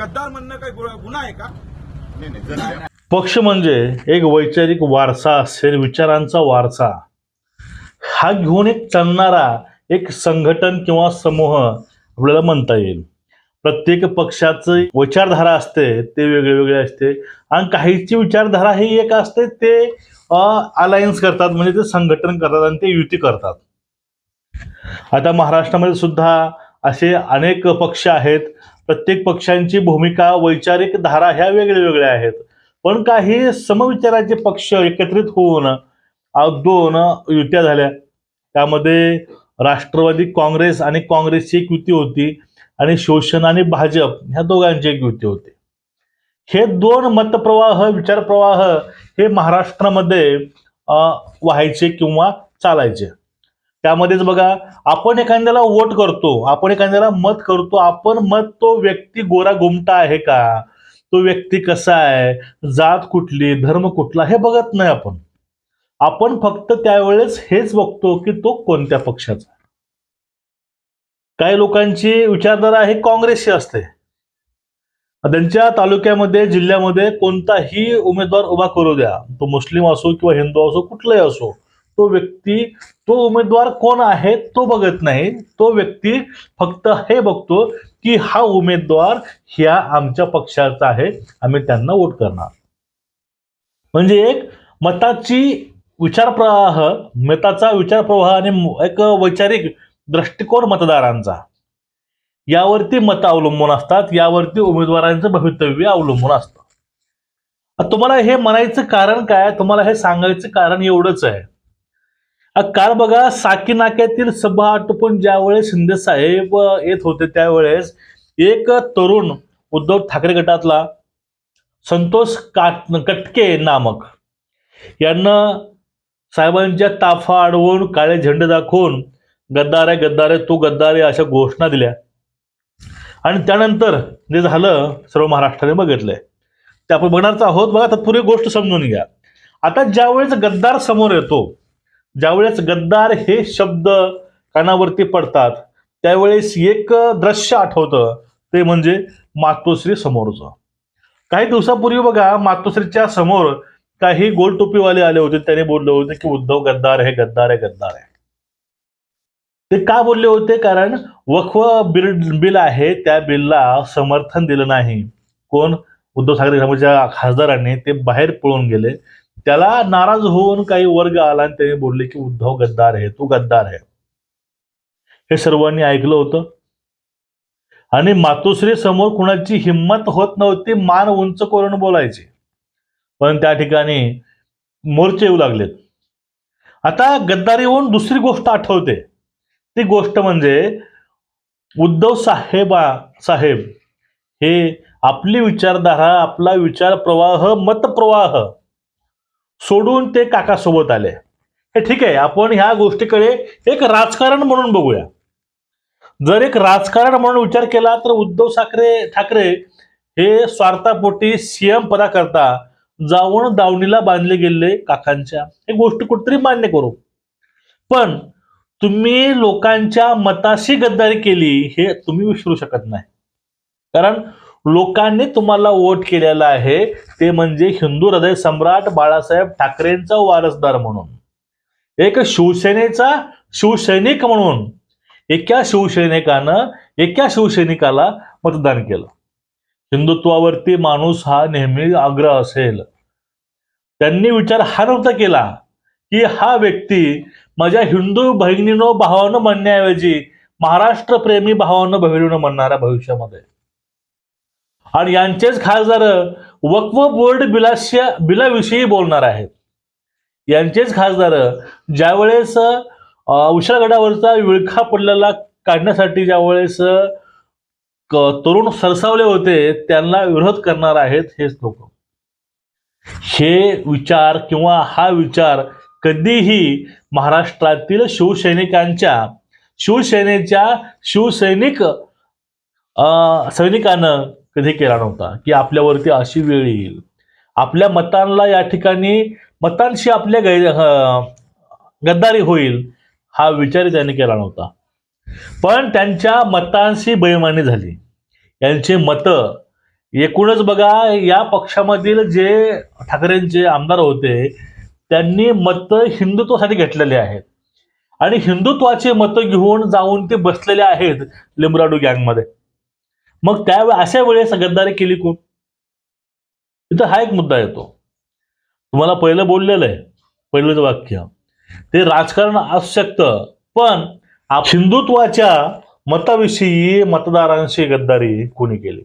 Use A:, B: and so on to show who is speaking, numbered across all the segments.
A: गद्दार म्हणणं काही गुन्हा आहे का? नाही.
B: पक्ष म्हणजे एक वैचारिक वारसा असेल, विचारांचा वारसा हा घेऊन एक चालणारा एक संघटन किंवा समूह आपल्याला म्हणता येईल. प्रत्येक पक्षाचं विचारधारा असते ते वेगळे वेगळे असते आणि काहीची विचारधारा ही एक असते, ते अलायन्स करतात, म्हणजे ते संघटन करतात आणि ते युती करतात. आता महाराष्ट्रामध्ये सुद्धा असे अनेक पक्ष आहेत. प्रत्येक पक्षांची भूमिका, वैचारिक धारा ह्या वेगळ्या वेगळ्या आहेत. पण काही समविचाराचे पक्ष एकत्रित होऊन दोन युत्या झाल्या. त्यामध्ये राष्ट्रवादी काँग्रेस आणि काँग्रेसची एक युती होती आणि शिवसेना आणि भाजप ह्या दोघांची एक युती होती. हे दोन मतप्रवाह, विचारप्रवाह हे महाराष्ट्रामध्ये व्हायचे किंवा चालायचे. त्यामध्येच बघा, आपण एखाद्याला वोट करतो, आपण एखाद्याला मत करतो, आपण मत तो व्यक्ती गोरा गुमटा आहे का, तो व्यक्ती कसा आहे, जात कुठली, धर्म कुठला हे बघत नाही. आपण फक्त त्यावेळेस हेच बघतो की तो कोणत्या पक्षाचा. काही लोकांची विचारधारा ही काँग्रेसची असते. त्यांच्या तालुक्यामध्ये, जिल्ह्यामध्ये कोणताही उमेदवार उभा करू द्या, तो मुस्लिम असो किंवा हिंदू असो, कुठलाही असो, तो व्यक्ती, तो उमेदवार कोण आहे तो बघत नाही. तो व्यक्ती फक्त हे बघतो की हा उमेदवार ह्या आमच्या पक्षाचा आहे, आम्ही त्यांना वोट करणार. म्हणजे एक मताचा विचारप्रवाह आणि एक वैचारिक दृष्टिकोन मतदारांचा यावरती मत अवलंबून असतात, यावरती उमेदवारांचं भवितव्य अवलंबून असतं. तुम्हाला हे म्हणायचं कारण काय, तुम्हाला हे सांगायचं कारण एवढंच आहे. काल बघा, साकी नाक्यातील सभा आटोपून ज्यावेळेस शिंदे साहेब येत होते त्यावेळेस एक तरुण उद्धव ठाकरे गटातला संतोष कटके नामक यांना साहेबांच्या ताफा अडवून, काळे झेंडे दाखवून गद्दार आहे, गद्दार आहे, तो गद्दार आहे अशा घोषणा दिल्या. आणि त्यानंतर जे झालं सर्व महाराष्ट्राने बघितलंय, ते आपण बघणारच आहोत. बघा, तत्पूर्वी गोष्ट समजून घ्या. आता ज्यावेळेस गद्दार समोर येतो, ज्यावेळेस गद्दार हे शब्द कानावरती पडतात, त्यावेळेस एक दृश्य आठवतं, ते म्हणजे मातोश्री समोरचं. काही दिवसापूर्वी बघा, मातोश्रीच्या समोर काही गोल टोपीवाले आले होते. त्याने बोलले होते की उद्धव गद्दार आहे, गद्दार आहे, गद्दार आहे. ते का बोलले होते? कारण वक्फ बिल आहे, त्या बिलला समर्थन दिलं नाही. कोण? उद्धव ठाकरे गटाच्या खासदारांनी. ते बाहेर पळून गेले. त्याला नाराज होऊन काही वर्ग आला आणि त्याने बोलले की उद्धव गद्दार आहे, तू गद्दार आहे. हे सर्वांनी ऐकलं होतं आणि मातोश्री समोर कुणाची हिंमत होत नव्हती मान उंच करून बोलायची. पण त्या ठिकाणी मोर्चे येऊ लागलेत. आता गद्दारीहून दुसरी गोष्ट आठवते. ती गोष्ट म्हणजे उद्धव साहेब हे आपली विचारधारा, आपला विचार प्रवाह, मतप्रवाह सोडून ते काकासोबत आले. हे ठीक आहे, आपण ह्या गोष्टीकडे एक राजकारण म्हणून बघूया. जर एक राजकारण म्हणून विचार केला तर उद्धव ठाकरे हे स्वार्थापोटी सीएम पदाकरता जाऊन दावणीला बांधले गेले काकांच्या. ही गोष्ट कुठतरी मान्य करू. पण तुम्ही लोकांच्या मताशी गद्दारी केली हे तुम्ही विसरू शकत नाही. कारण लोकांनी तुम्हाला वोट केलेला आहे ते म्हणजे हिंदू हृदय सम्राट बाळासाहेब ठाकरेंचा वारसदार म्हणून, एक शिवसेनेचा शिवसैनिक म्हणून. एका शिवसैनिकाला मतदान केलं. हिंदुत्वावरती माणूस हा नेहमी आग्रह असेल. त्यांनी विचार हा नव्हता केला की हा व्यक्ती माझ्या हिंदू बहिणीनो भावानं म्हणण्याऐवजी महाराष्ट्र प्रेमी भावानं बहिणीनं म्हणणारा भविष्यामध्ये. आणि यांचेच खासदार वक्फ बोर्ड बिलाविषयी बोलणार आहेत. यांचेच खासदार ज्यावेळेस विशाळगडावरचा विळखा पडलेला काढण्यासाठी ज्यावेळेस तरुण सरसावले होते, त्यांना विरोध करणार आहेत हेच लोक. हे विचार किंवा हा विचार कधीही महाराष्ट्रातील सैनिकानं कधी केला नव्हता की आपल्यावरती अशी वेळ येईल, आपल्या मतांना या ठिकाणी मतांशी आपल्या गद्दारी होईल, हा विचार त्यांनी केला नव्हता. पण त्यांच्या मतांशी बेईमानी झाली. यांचे मत एकूणच बघा, या पक्षामधील जे ठाकरेंचे आमदार होते त्यांनी मत हिंदुत्वासाठी घेतलेले आहेत आणि हिंदुत्वाचे मतं घेऊन जाऊन ते बसलेले आहेत लिंबराडू गँगमध्ये. मग अशा वेळेस गद्दारी केली कोण? इथं हा एक मुद्दा येतो. तुम्हाला पहिलं बोललेलं आहे, पहिलंच वाक्य, ते राजकारण असू शकतं, पण हिंदुत्वाच्या मताविषयी मतदारांशी गद्दारी कोणी केली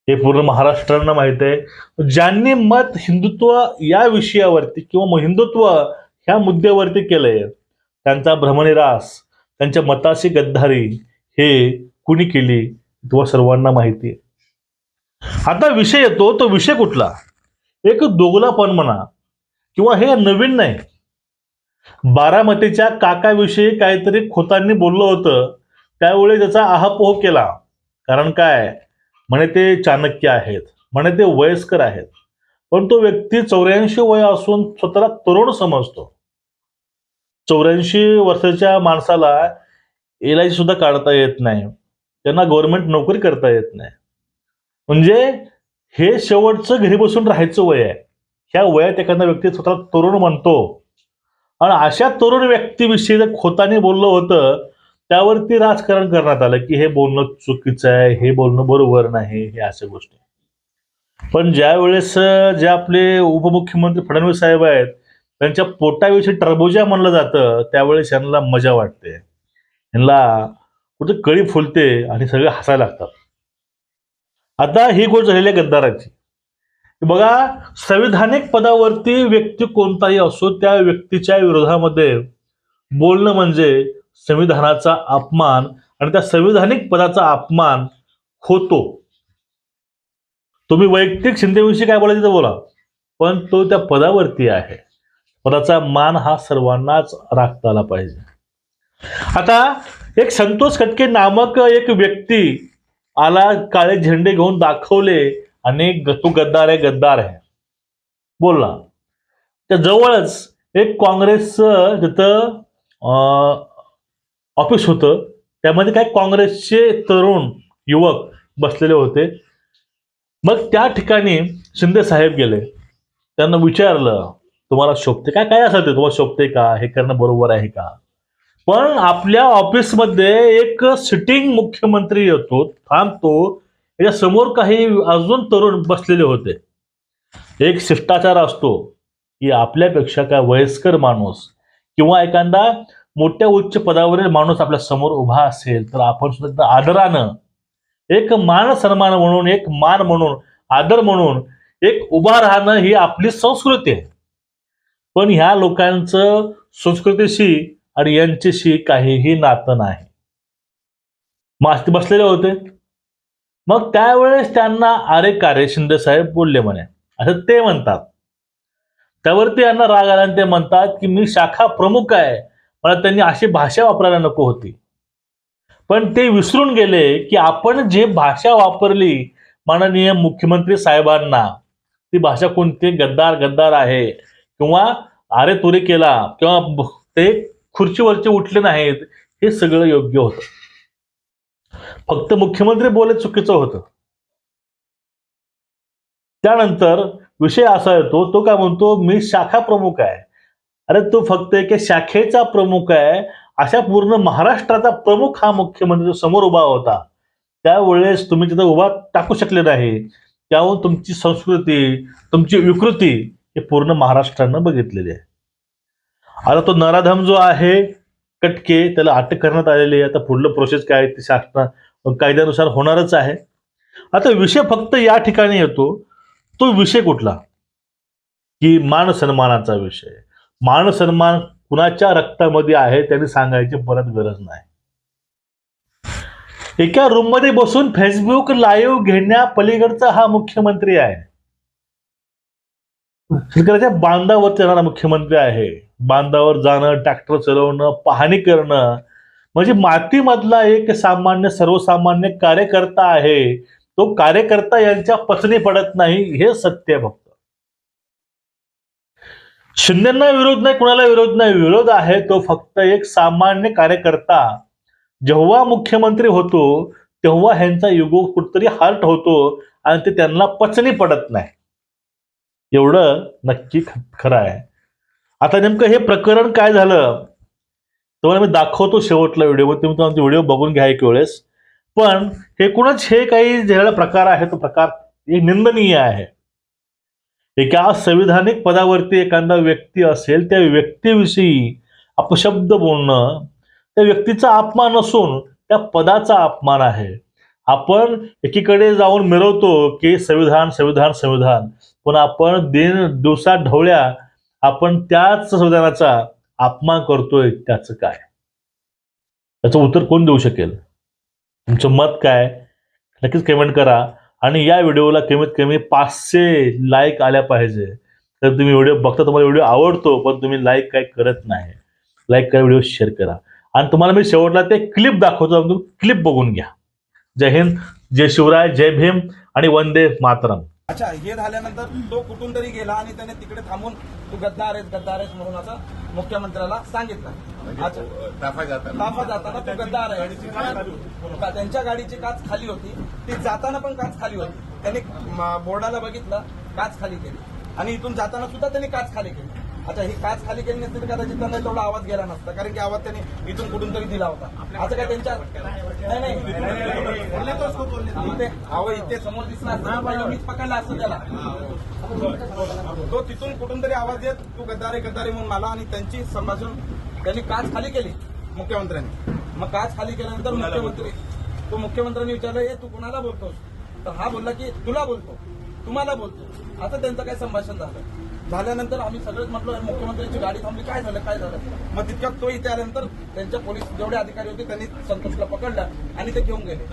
B: हे पूर्ण महाराष्ट्राला माहित आहे. ज्यांनी मत हिंदुत्व या विषयावरती किंवा हिंदुत्व ह्या मुद्द्यावरती केलंय त्यांचा भ्रमनिरास, त्यांच्या मताशी गद्दारी हे कुणी केली तुम्हाला सर्वांना माहिती आहे. आता विषय येतो, तो विषय कुठला? एक दोगलापण म्हणा किंवा हे नवीन नाही. बारामतीच्या काकाविषयी काहीतरी खोतांनी बोललं होतं, त्यावेळी त्याचा आहापोह केला. कारण काय म्हणे ते चाणक्य आहेत, म्हणे ते वयस्कर आहेत, पण तो व्यक्ती 84 वय असून स्वतःला तरुण समजतो. 84 वर्षाच्या माणसाला LIC सुद्धा काढता येत नाही, त्यांना गव्हर्नमेंट नोकरी करता येत नाही. म्हणजे हे शेवटचं घरी बसून राहायचं वय आहे. ह्या वयात एखादा व्यक्ती स्वतःला तरुण म्हणतो आणि अशा तरुण व्यक्तीविषयी जर खोताने बोललं होतं त्यावरती राजकारण करण्यात आलं की हे बोलणं चुकीचं आहे, हे बोलणं बरोबर नाही, हे अशा गोष्टी. पण ज्या वेळेस जे आपले उपमुख्यमंत्री फडणवीस साहेब आहेत त्यांच्या पोटाविषयी टरबुजा म्हणलं जातं त्यावेळेस यांना मजा वाटते, यांना कुठे कळी फुलते आणि सगळे हसायला लागतात. आता ही गोष्ट झालेली आहे गद्दाराची. बघा, संविधानिक पदावरती व्यक्ती कोणताही असो त्या व्यक्तीच्या विरोधामध्ये बोलणं म्हणजे संविधानाचा अपमान आणि त्या संविधानिक पदाचा अपमान होतो. तुम्ही वैयक्तिक शिंदेविषयी काय बोलायचं बोला, पण तो त्या पदावरती आहे, पदाचा मान हा सर्वांनाच राखता आला पाहिजे. आता एक संतोष खटके नामक एक व्यक्ती आला, काळे झेंडे घेऊन दाखवले आणि तू गद्दार आहे, गद्दार आहे बोलला. त्या जवळच एक काँग्रेसचं तिथं ऑफिस होतं, त्यामध्ये काही काँग्रेसचे तरुण युवक बसलेले होते. मग त्या ठिकाणी शिंदे साहेब गेले, त्यांना विचारलं तुम्हाला शोभते काय, काय असेल ते तुम्हाला शोभते का, हे करणं बरोबर आहे का? पण आपल्या ऑफिसमध्ये एक सिटिंग मुख्यमंत्री येतो, थांबतो, त्याच्या समोर काही अजून तरुण बसलेले होते. एक शिष्टाचार असतो की आपल्यापेक्षा काय वयस्कर माणूस किंवा एखादा मोठ्या उच्च पदावरील माणूस आपल्या समोर उभा असेल तर आपण सुद्धा आदरानं एक मान सन्मान म्हणून, एक मान म्हणून, आदर म्हणून एक उभा राहणं ही आपली संस्कृती आहे. पण ह्या लोकांचं संस्कृतीशी आणि यांच्याशी काहीही नातं नाही. मग बसलेले होते. मग त्यावेळेस त्यांना अरे कारे शिंदे साहेब बोलले म्हणे, असं ते म्हणतात. त्यावरती यांना राग आला आणि ते म्हणतात की मी शाखा प्रमुख आहे, मला त्यांनी अशी भाषा वापरायला नको होती. पण ते विसरून गेले की आपण जे भाषा वापरली माननीय मुख्यमंत्री साहेबांना, ती भाषा कोणती गद्दार गद्दार आहे किंवा अरे तुरे केला किंवा ते खुर्चीवरचे उठले नाहीत, हे सगळं योग्य होतं. फक्त मुख्यमंत्री बोले चुकीचं होतं. त्यानंतर विषय असा येतो, तो काय म्हणतो मी शाखा प्रमुख आहे. अरे तू फक्त एका शाखेचा प्रमुख आहे, अशा पूर्ण महाराष्ट्राचा प्रमुख हा मुख्यमंत्री समोर उभा होता. त्यावेळेस तुम्ही तिथं उभा टाकू शकले नाही. त्याहून तुमची संस्कृती, तुमची विकृती हे पूर्ण महाराष्ट्रानं बघितलेली आहे. आता तो नराधम जो आहे कटके, त्याला अटक करण्यात आलेली आहे. आता पुढलं प्रोसेस काय ते शासन कायद्यानुसार होणारच आहे. आता विषय फक्त या ठिकाणी येतो, तो विषय कुठला की मान सन्मानाचा विषय. मान सन्मान कुणाच्या रक्तामध्ये आहे त्यांनी सांगायची परत गरज नाही. एका रूम मध्ये बसून फेसबुक लाईव्ह घेण्या पलीकडचा हा मुख्यमंत्री आहे. शेतकऱ्याच्या बांधावर येणारा मुख्यमंत्री आहे. बांधावर जाणं, ट्रॅक्टर चालवणं, पाहणी करणं, म्हणजे मातीमधला एक सामान्य सर्वसामान्य कार्यकर्ता आहे. तो कार्यकर्ता यांच्या पचनी पडत नाही, हे सत्य फक्त. शिंदेना विरोध नाही, कुणाला विरोध नाही, विरोध आहे तो फक्त एक सामान्य कार्यकर्ता जेव्हा मुख्यमंत्री होतो तेव्हा ह्यांचा युगो कुठतरी हर्ट होतो आणि ते त्यांना पचनी पडत नाही. एवढं नक्की खरं आहे. आता नेमकं हे प्रकरण काय झालं तुम्हाला मी दाखवतो शेवटला व्हिडिओ, तुम्ही तुमचा व्हिडिओ बघून घ्या एक वेळेस. पण एकूणच हे काही झालेला प्रकार आहे तो प्रकार हे निंदनीय आहे. एका संविधानिक पदावरती एखादा व्यक्ती असेल त्या व्यक्तीविषयी अपशब्द बोलणं त्या व्यक्तीचा अपमान नसून त्या पदाचा अपमान आहे. आपण एकीकडे जाऊन मिरवतो की संविधान संविधान संविधान, पण आपण दिवसा ढवळ्या आपण त्याच संविधानाचा अपमान करतोय. त्याचं काय, त्याचं उत्तर कोण देऊ शकेल? तुमचं मत काय नक्कीच कमेंट करा. आणि या व्हिडिओला कमीत कमी 500 लाईक आल्या पाहिजे. तर तुम्ही व्हिडिओ बघता, तुम्हाला व्हिडिओ आवडतो पण तुम्ही लाईक काय करत नाही. लाईक करा, व्हिडिओ शेअर करा. आणि तुम्हाला मी शेवटला ते क्लिप दाखवतो, तुम्ही क्लिप बघून घ्या. जय हिंद, जय शिवराय, जय भीम आणि वंदे मातरम.
A: अच्छा, हे झाल्यानंतर तो कुठून तरी गेला आणि त्याने तिकडे थांबून तू गद्दार आहेस म्हणून असं मुख्यमंत्र्याला सांगितलं. अच्छा, ताफा जाताना तू गद्दार आहे. त्यांच्या गाडीची काच खाली होती, ती जाताना पण काच खाली होती. त्यांनी बोर्डाला बघितलं, काच खाली केली आणि इथून जाताना सुद्धा त्यांनी काच खाली केली. अच्छा, ही काच खाली केली नसती तर कदाचित त्यांना तेवढा आवाज गेला नसता, कारण की आवाज त्यांनी इथून कुठून तरी दिला होता. असं काय त्यांच्या नाही इथे समोर दिसला असता पहिलं मीच पकडला असतं त्याला. तो तिथून कुठून तरी आवाज येत तू गद्दारे म्हणून मला, आणि त्यांची संभाषण त्यांनी काच खाली केली मुख्यमंत्र्यांनी. मग काच खाली केल्यानंतर मुख्यमंत्र्यांनी विचारलं हे तू कुणाला बोलतोस? तर हा बोलला की तुला बोलतो, तुम्हाला बोलतो. असं त्यांचं काय संभाषण झाल्यानंतर आम्ही सगळेच म्हटलं मुख्यमंत्र्यांची गाडी थांबली, काय झालं. मग तितक्यात तो इथे आल्यानंतर त्यांच्या पोलीस जेवढे अधिकारी होते त्यांनी संतोषला पकडलं आणि ते घेऊन गेले.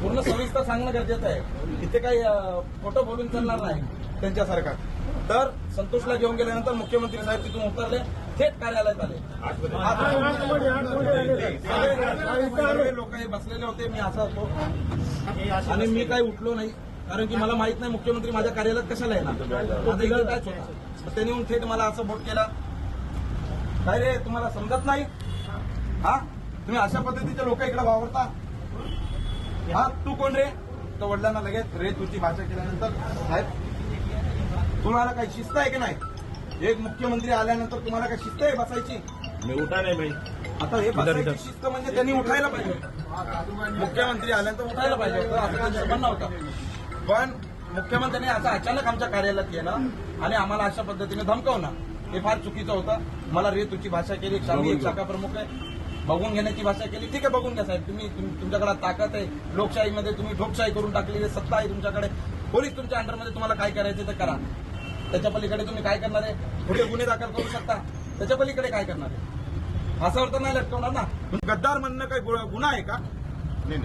A: पूर्ण सविस्तर सांगणं गरजेचं आहे. इथे काही खोटं बोलून चालणार नाही त्यांच्यासारखा. तर संतोषला घेऊन गेल्यानंतर मुख्यमंत्री साहेब तिथून उतरले, थेट कार्यालयात आले. लोक हे बसलेले होते, मी असा होतो आणि मी काही उठलो नाही, कारण की मला माहित नाही मुख्यमंत्री माझ्या कार्यालयात कशाला येणार. माझं इकडे कायच होता. त्यांनी येऊन थेट मला असं बोट केला, काय रे तुम्हाला समजत नाही? हा, तुम्ही अशा पद्धतीचे लोक इकडे वावरता? हा, तू कोण रे? तर वडिलांना लगेच रे तुझी भाषा केल्यानंतर साहेब तुम्हाला काही शिस्त आहे की नाही? एक मुख्यमंत्री आल्यानंतर तुम्हाला काही शिस्त आहे बसायची?
C: मी उठा नाही भाई.
A: आता हे बसायची शिस्त म्हणजे त्यांनी उठायला पाहिजे. मुख्यमंत्री आल्यानंतर उठायला पाहिजे होतं, असं त्यांचं म्हणणं होतं. पण मुख्यमंत्र्यांनी असं अचानक आमच्या कार्यालयात येणं आणि आम्हाला अशा पद्धतीने धमकावणं हे फार चुकीचं होतं. मला रे तुझी भाषा केली, एक शाखा प्रमुख आहे, बघून घेण्याची भाषा केली. ठीक आहे, बघून घ्या साहेब. तुमच्याकडे ताकद आहे, लोकशाहीमध्ये तुम्ही ठोकशाही करून टाकलेली सत्ता आहे तुमच्याकडे. पोलीस तुमच्या अंडरमध्ये, तुम्हाला काय करायचं ते करा. त्याच्या पलीकडे तुम्ही काय करणार आहे? कुठे गुन्हे दाखल करू शकता, त्याच्या पलीकडे काय करणार आहे? फासावर तर नाही लटकवणार ना. गद्दार म्हणणं काही गुन्हा आहे का?
C: नाही